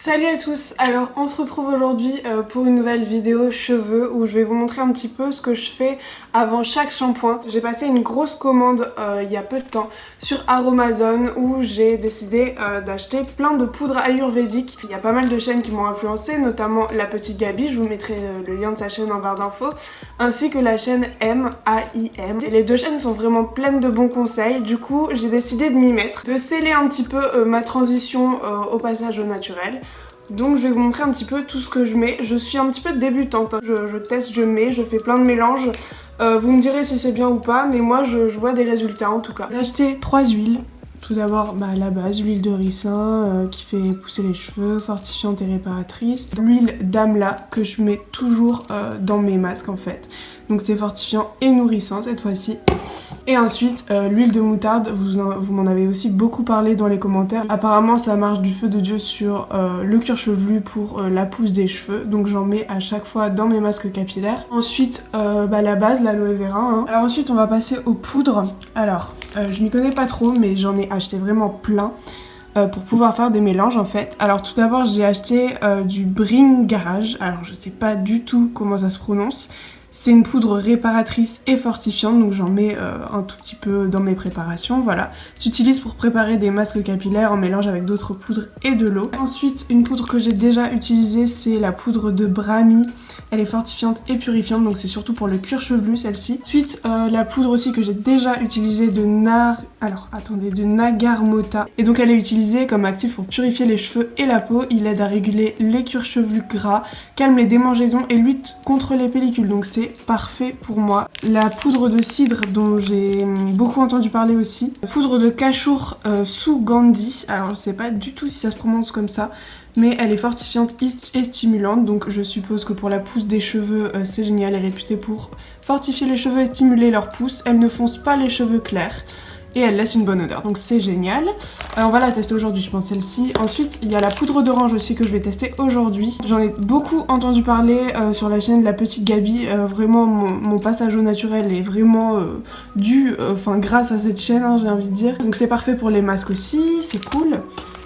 Salut à tous, alors on se retrouve aujourd'hui pour une nouvelle vidéo cheveux où je vais vous montrer un petit peu ce que je fais avant chaque shampoing. J'ai passé une grosse commande il y a peu de temps sur Aromazone où j'ai décidé d'acheter plein de poudres ayurvédiques. Il y a pas mal de chaînes qui m'ont influencé, notamment La Petite Gabi, je vous mettrai le lien de sa chaîne en barre d'infos, ainsi que la chaîne M-A-I-M. Et les deux chaînes sont vraiment pleines de bons conseils, du coup j'ai décidé de m'y mettre, de sceller un petit peu ma transition au passage au naturel. Donc je vais vous montrer un petit peu tout ce que je mets. Je suis un petit peu débutante, hein. Je teste, je mets, je fais plein de mélanges. Vous me direz si c'est bien ou pas, mais moi je vois des résultats en tout cas. J'ai acheté 3 huiles. Tout d'abord la base, l'huile de ricin qui fait pousser les cheveux, fortifiante et réparatrice. L'huile d'amla que je mets toujours dans mes masques en fait. Donc c'est fortifiant et nourrissant cette fois-ci. Et ensuite l'huile de moutarde, vous m'en avez aussi beaucoup parlé dans les commentaires. Apparemment ça marche du feu de Dieu sur le cuir chevelu pour la pousse des cheveux. Donc j'en mets à chaque fois dans mes masques capillaires. Ensuite la base, l'aloe vera. Hein. Alors ensuite on va passer aux poudres. Alors je m'y connais pas trop mais j'en ai acheté vraiment plein. Pour pouvoir faire des mélanges en fait. Alors tout d'abord j'ai acheté du Bring Garage. Alors je sais pas du tout comment ça se prononce. C'est une poudre réparatrice et fortifiante, donc j'en mets un tout petit peu dans mes préparations, voilà. S'utilise pour préparer des masques capillaires en mélange avec d'autres poudres et de l'eau. Ensuite, une poudre que j'ai déjà utilisée, c'est la poudre de Brami. Elle est fortifiante et purifiante, donc c'est surtout pour le cuir chevelu celle-ci. Ensuite, la poudre aussi que j'ai déjà utilisée de Nagar Mota. Et donc elle est utilisée comme actif pour purifier les cheveux et la peau. Il aide à réguler les cuirs chevelus gras, calme les démangeaisons et lutte contre les pellicules. Donc c'est parfait pour moi. La poudre de cidre dont j'ai beaucoup entendu parler aussi. La poudre de Kashour Sugandhi. Alors je sais pas du tout si ça se prononce comme ça. Mais elle est fortifiante et stimulante, donc je suppose que pour la pousse des cheveux, c'est génial. Elle est réputée pour fortifier les cheveux et stimuler leur pousse. Elle ne fonce pas les cheveux clairs et elle laisse une bonne odeur, donc c'est génial. On va la tester aujourd'hui, je pense, celle-ci. Ensuite, il y a la poudre d'orange aussi que je vais tester aujourd'hui. J'en ai beaucoup entendu parler sur la chaîne La Petite Gabi. Vraiment, mon passage au naturel est vraiment dû, grâce à cette chaîne, hein, j'ai envie de dire. Donc c'est parfait pour les masques aussi, c'est cool.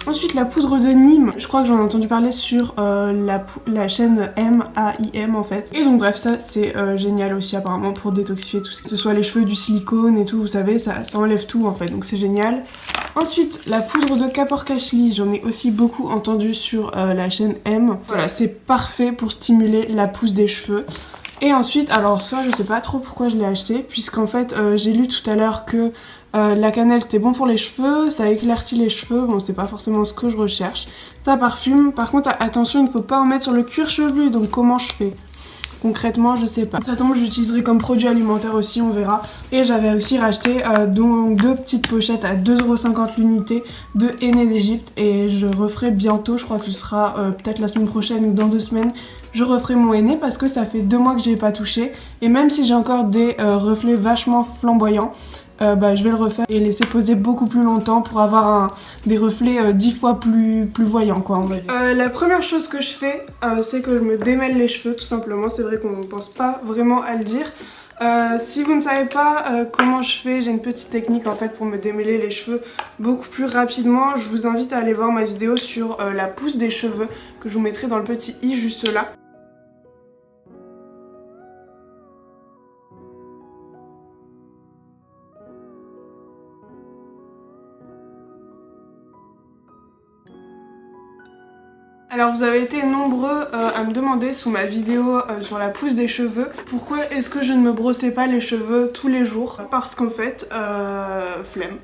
Ensuite la poudre de Nîmes, je crois que j'en ai entendu parler sur la chaîne M-A-I-M en fait. Et donc bref ça c'est génial aussi apparemment pour détoxifier tout ce que ce soit les cheveux, du silicone et tout, vous savez, ça enlève tout en fait, donc c'est génial. Ensuite la poudre de Kapor Kashli, j'en ai aussi beaucoup entendu sur la chaîne M. Voilà, c'est parfait pour stimuler la pousse des cheveux. Et ensuite, alors ça je sais pas trop pourquoi je l'ai acheté, puisqu'en fait j'ai lu tout à l'heure que la cannelle c'était bon pour les cheveux, ça éclaircit les cheveux, bon c'est pas forcément ce que je recherche. Ça parfume, par contre attention il ne faut pas en mettre sur le cuir chevelu, donc comment je fais ? Concrètement je sais pas. Ça tombe, j'utiliserai comme produit alimentaire aussi, on verra. Et j'avais aussi racheté donc 2 petites pochettes à 2,50€ l'unité de henné d'Égypte et je referai bientôt, je crois que ce sera peut-être la semaine prochaine ou dans 2 semaines. Je referai mon henné parce que ça fait 2 mois que j'y ai pas touché et même si j'ai encore des reflets vachement flamboyants, je vais le refaire et laisser poser beaucoup plus longtemps pour avoir des reflets 10 fois plus voyants quoi on va dire. La première chose que je fais c'est que je me démêle les cheveux tout simplement, c'est vrai qu'on ne pense pas vraiment à le dire. Si vous ne savez pas comment je fais, j'ai une petite technique en fait pour me démêler les cheveux beaucoup plus rapidement. Je vous invite à aller voir ma vidéo sur la pousse des cheveux que je vous mettrai dans le petit i juste là. Alors vous avez été nombreux à me demander sous ma vidéo sur la pousse des cheveux pourquoi est-ce que je ne me brossais pas les cheveux tous les jours. Parce qu'en fait, flemme.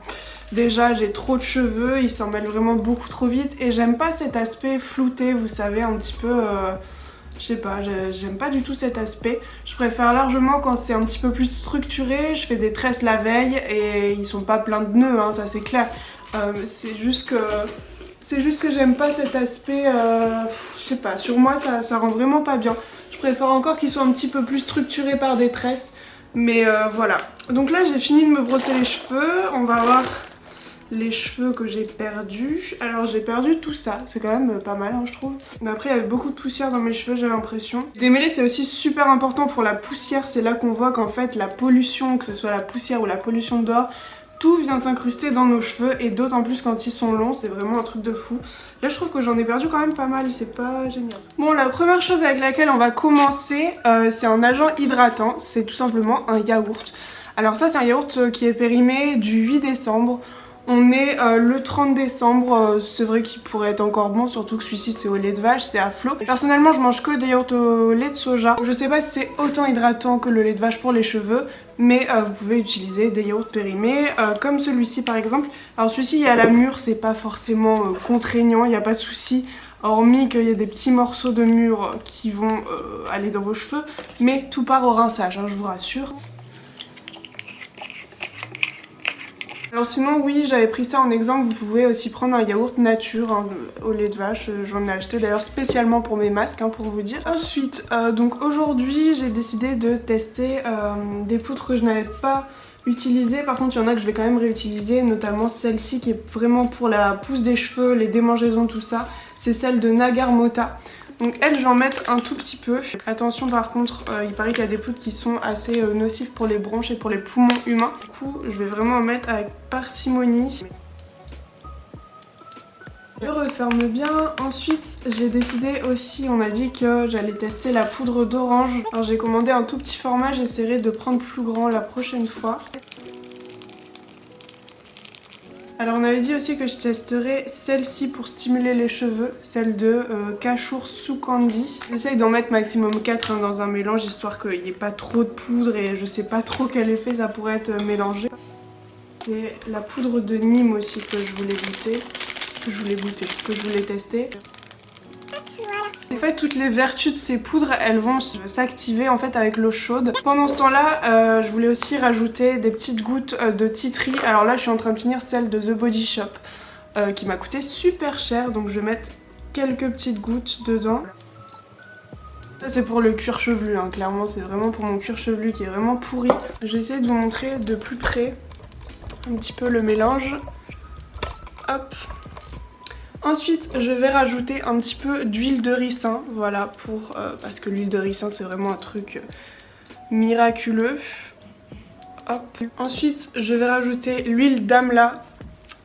Déjà j'ai trop de cheveux, ils s'en mêlent vraiment beaucoup trop vite et j'aime pas cet aspect flouté, vous savez, un petit peu... je sais pas, j'aime pas du tout cet aspect. Je préfère largement quand c'est un petit peu plus structuré, je fais des tresses la veille et ils sont pas pleins de nœuds, hein, ça c'est clair. C'est juste que j'aime pas cet aspect, je sais pas, sur moi ça rend vraiment pas bien. Je préfère encore qu'ils soient un petit peu plus structurés par des tresses, mais voilà. Donc là j'ai fini de me brosser les cheveux, on va voir les cheveux que j'ai perdus. Alors j'ai perdu tout ça, c'est quand même pas mal hein, je trouve. Mais après il y avait beaucoup de poussière dans mes cheveux, j'ai l'impression. Démêler c'est aussi super important pour la poussière, c'est là qu'on voit qu'en fait la pollution, que ce soit la poussière ou la pollution dehors, tout vient s'incruster dans nos cheveux et d'autant plus quand ils sont longs, c'est vraiment un truc de fou. Là je trouve que j'en ai perdu quand même pas mal, c'est pas génial. Bon, la première chose avec laquelle on va commencer, c'est un agent hydratant, c'est tout simplement un yaourt. Alors ça c'est un yaourt qui est périmé du 8 décembre. On est le 30 décembre, c'est vrai qu'il pourrait être encore bon, surtout que celui-ci c'est au lait de vache, c'est à flot. Personnellement je mange que des yaourts au lait de soja. Je sais pas si c'est autant hydratant que le lait de vache pour les cheveux, mais vous pouvez utiliser des yaourts périmés, comme celui-ci par exemple. Alors celui-ci il y a la mûre, c'est pas forcément contraignant, il n'y a pas de souci. Hormis qu'il y a des petits morceaux de mûre qui vont aller dans vos cheveux, mais tout part au rinçage, hein, je vous rassure. Alors sinon oui, j'avais pris ça en exemple, vous pouvez aussi prendre un yaourt nature hein, au lait de vache, j'en ai acheté d'ailleurs spécialement pour mes masques hein, pour vous dire. Ensuite, donc aujourd'hui j'ai décidé de tester des poudres que je n'avais pas utilisées, par contre il y en a que je vais quand même réutiliser, notamment celle-ci qui est vraiment pour la pousse des cheveux, les démangeaisons, tout ça, c'est celle de Nagar Mota. Donc elle, je vais en mettre un tout petit peu. Attention par contre, il paraît qu'il y a des poudres qui sont assez nocives pour les bronches et pour les poumons humains. Du coup, je vais vraiment en mettre avec parcimonie. Je referme bien. Ensuite, j'ai décidé aussi, on m'a dit que j'allais tester la poudre d'orange. Alors j'ai commandé un tout petit format, j'essaierai de prendre plus grand la prochaine fois. Alors on avait dit aussi que je testerais celle-ci pour stimuler les cheveux, celle de Kashour Soukandi. J'essaye d'en mettre maximum 4 hein, dans un mélange, histoire qu'il n'y ait pas trop de poudre et je sais pas trop quel effet ça pourrait être mélangé. C'est la poudre de Nîmes aussi que je voulais goûter, que je voulais tester. En fait, toutes les vertus de ces poudres, elles vont s'activer en fait avec l'eau chaude. Pendant ce temps-là, je voulais aussi rajouter des petites gouttes de tea tree. Alors là, je suis en train de finir celle de The Body Shop qui m'a coûté super cher. Donc je vais mettre quelques petites gouttes dedans. Ça c'est pour le cuir chevelu, hein. Clairement c'est vraiment pour mon cuir chevelu qui est vraiment pourri. Je vais essayer de vous montrer de plus près un petit peu le mélange. Hop. Ensuite, je vais rajouter un petit peu d'huile de ricin, voilà, parce que l'huile de ricin c'est vraiment un truc miraculeux. Hop. Ensuite, je vais rajouter l'huile d'amla.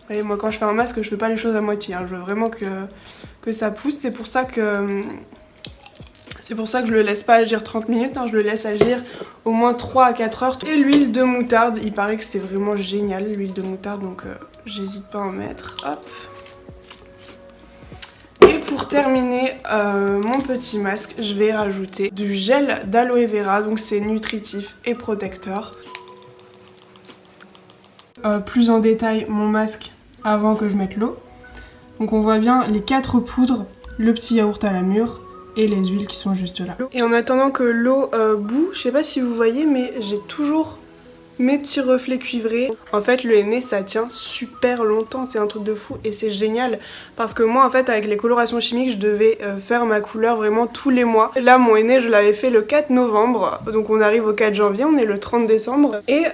Et moi quand je fais un masque, je fais pas les choses à moitié, hein. Je veux vraiment que ça pousse, c'est pour ça que je le laisse pas agir 30 minutes, hein. Je le laisse agir au moins 3 à 4 heures. Et l'huile de moutarde, il paraît que c'est vraiment génial l'huile de moutarde, donc j'hésite pas à en mettre. Hop. Pour terminer mon petit masque, je vais rajouter du gel d'aloe vera, donc c'est nutritif et protecteur. Plus en détail mon masque avant que je mette l'eau. Donc on voit bien les 4 poudres, le petit yaourt à la mûre et les huiles qui sont juste là. Et en attendant que l'eau bout, je sais pas si vous voyez mais j'ai toujours mes petits reflets cuivrés. En fait le henné ça tient super longtemps, c'est un truc de fou et c'est génial parce que moi en fait avec les colorations chimiques je devais faire ma couleur vraiment tous les mois. Là mon henné je l'avais fait le 4 novembre, donc on arrive au 4 janvier, on est le 30 décembre et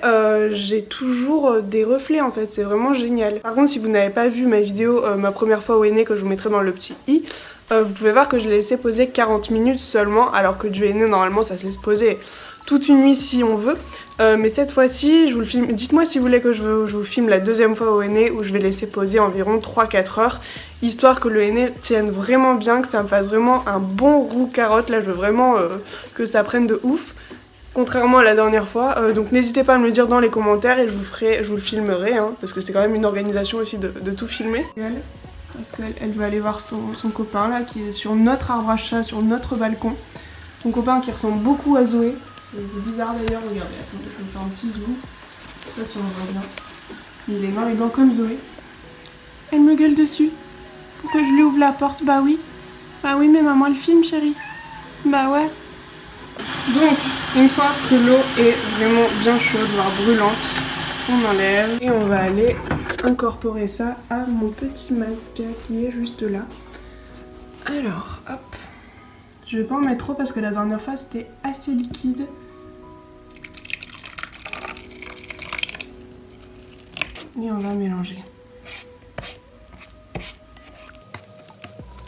j'ai toujours des reflets en fait, c'est vraiment génial. Par contre si vous n'avez pas vu ma vidéo, ma première fois au henné que je vous mettrai dans le petit i, vous pouvez voir que je l'ai laissé poser 40 minutes seulement alors que du henné normalement ça se laisse poser toute une nuit si on veut. Mais cette fois-ci, je vous le filme. Dites-moi si vous voulez que je vous filme la deuxième fois au henné où je vais laisser poser environ 3-4 heures, histoire que le henné tienne vraiment bien, que ça me fasse vraiment un bon roux carotte. Là, je veux vraiment que ça prenne de ouf, contrairement à la dernière fois. Donc n'hésitez pas à me le dire dans les commentaires et je vous le filmerai, hein, parce que c'est quand même une organisation aussi de tout filmer. Parce qu'elle veut aller voir son copain là, qui est sur notre arbre à chat, sur notre balcon. Son copain qui ressemble beaucoup à Zoé. C'est bizarre d'ailleurs, regardez, attendez, je vais faire un petit zoom. Je sais pas si on voit bien. Il est noir et blanc comme Zoé. Elle me gueule dessus. Pour que je lui ouvre la porte, bah oui. Bah oui, mais maman elle filme, chérie. Bah ouais. Donc, une fois que l'eau est vraiment bien chaude, voire brûlante, on enlève et on va aller incorporer ça à mon petit masque qui est juste là. Alors, hop. Je vais pas en mettre trop parce que la dernière fois c'était assez liquide. Et on va mélanger.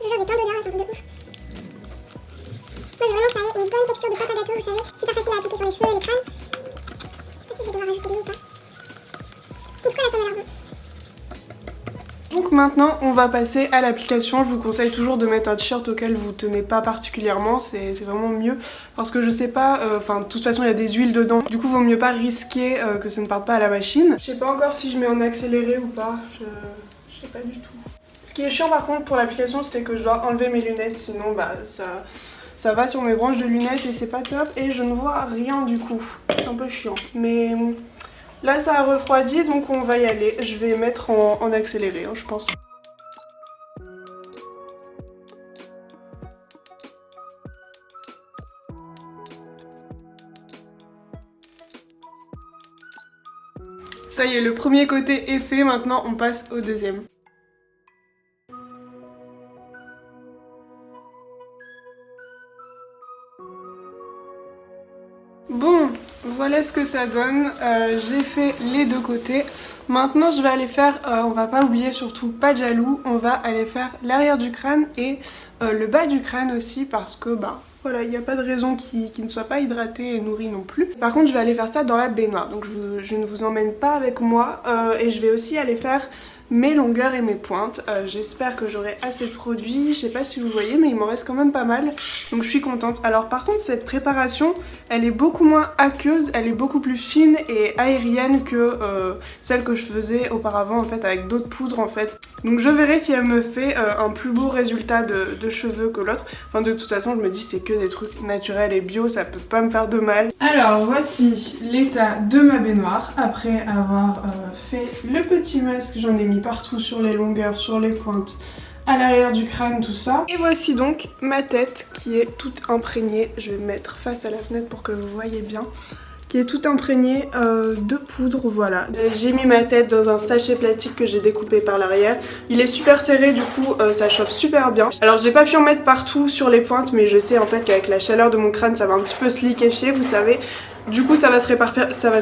J'ai plein d'odeurs, c'est un truc de ouf. Moi, vraiment, ça a une bonne texture de pâte à gâteau, vous savez. Super facile à appliquer sur les cheveux et les crânes. Je sais pas si je vais devoir rajouter de l'eau ou pas. En tout cas, ça m'a l'air bon. Donc maintenant on va passer à l'application. Je vous conseille toujours de mettre un t-shirt auquel vous tenez pas particulièrement, c'est vraiment mieux parce que je sais pas, enfin de toute façon il y a des huiles dedans, du coup vaut mieux pas risquer que ça ne parte pas à la machine. Je sais pas encore si je mets en accéléré ou pas, je sais pas du tout. Ce qui est chiant par contre pour l'application c'est que je dois enlever mes lunettes, sinon bah ça va sur mes branches de lunettes et c'est pas top et je ne vois rien du coup, c'est un peu chiant. Mais là ça a refroidi donc on va y aller, je vais mettre en accéléré hein, je pense. Ça y est, le premier côté est fait, maintenant on passe au deuxième. Bon, voilà ce que ça donne, j'ai fait les deux côtés. Maintenant je vais aller faire, on va pas oublier surtout pas de jaloux, on va aller faire l'arrière du crâne et le bas du crâne aussi parce que bah voilà, il n'y a pas de raison qu'il ne soit pas hydraté et nourri non plus. Par contre je vais aller faire ça dans la baignoire, donc je ne vous emmène pas avec moi et je vais aussi aller faire mes longueurs et mes pointes. J'espère que j'aurai assez de produits, je sais pas si vous voyez mais il m'en reste quand même pas mal donc je suis contente. Alors par contre cette préparation elle est beaucoup moins aqueuse, elle est beaucoup plus fine et aérienne que celle que je faisais auparavant en fait avec d'autres poudres en fait. Donc je verrai si elle me fait un plus beau résultat de cheveux que l'autre. Enfin de toute façon je me dis c'est que des trucs naturels et bio, ça peut pas me faire de mal. Alors voici l'état de ma baignoire après avoir fait le petit masque, j'en ai mis partout sur les longueurs, sur les pointes, à l'arrière du crâne, tout ça. Et voici donc ma tête qui est toute imprégnée, je vais me mettre face à la fenêtre pour que vous voyez bien, qui est toute imprégnée de poudre, voilà. J'ai mis ma tête dans un sachet plastique que j'ai découpé par l'arrière. Il est super serré, du coup ça chauffe super bien. Alors j'ai pas pu en mettre partout sur les pointes, mais je sais en fait qu'avec la chaleur de mon crâne ça va un petit peu se liquéfier, vous savez. Du coup ça va se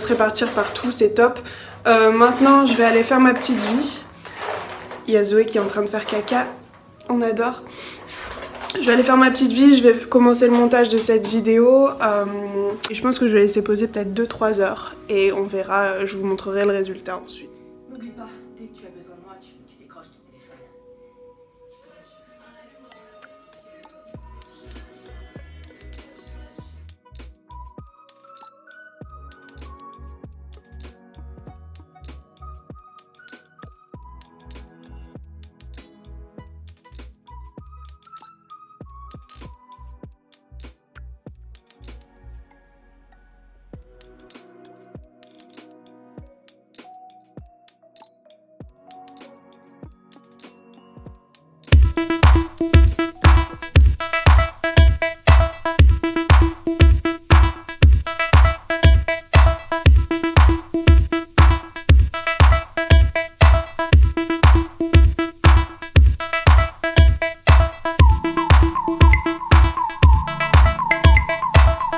répartir partout, c'est top. Maintenant je vais aller faire ma petite vie. Il y a Zoé qui est en train de faire caca, on adore. Je vais aller faire ma petite vie, je vais commencer le montage de cette vidéo et je pense que je vais laisser poser peut-être 2-3 heures et on verra, je vous montrerai le résultat ensuite. N'oublie pas, dès que tu as besoin de moi, tu décroches ton téléphone.